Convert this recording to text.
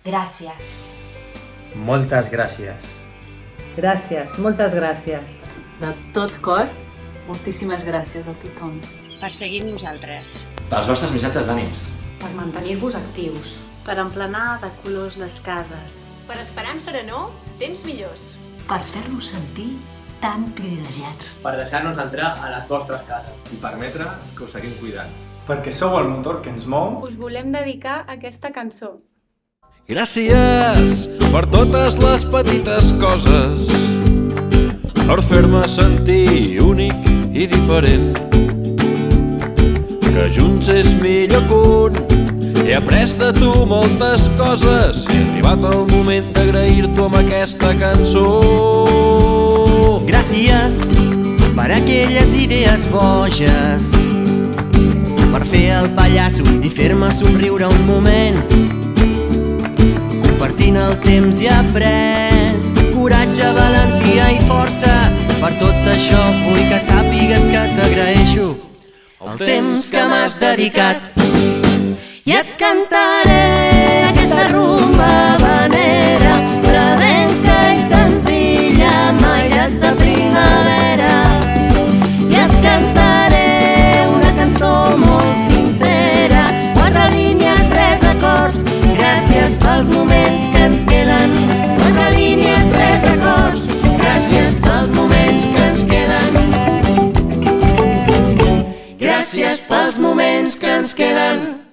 Gràcies. Moltes gràcies. Gràcies, moltes gràcies. De tot cor, moltíssimes gràcies a tothom. Per seguir amb nosaltres. Pels vostres missatges d'ànims. Per mantenir-vos actius. Per emplenar de colors les cases. Per esperar en serenor temps millors. Per fer-nos sentir tan privilegiats. Per deixar-nos entrar a les vostres cases. I permetre que us seguim cuidant. Perquè sou el motor que ens mou. Us volem dedicar aquesta cançó. Gràcies per totes les petites coses, per fer-me sentir únic i diferent, que junts és millor que un. He après de tu moltes coses i ha arribat el moment d'agrair-t'ho amb aquesta cançó. Gràcies per aquelles idees boges, per fer el pallasso i fer-me somriure un moment. Compartint el temps i après coratge, valentia i força. Per tot això vull que sàpigues que t'agraeixo el temps que m'has dedicat. I et cantaré aquesta rumba habanera, pradenca i senzilla, amb aires de primavera. I et cantaré una cançó molt sincera, 4 línies, 3 acords. Gràcies pels moments que ens queden. 4 línies, 3 acords. Gràcies pels moments que ens queden. Gràcies pels moments que ens queden.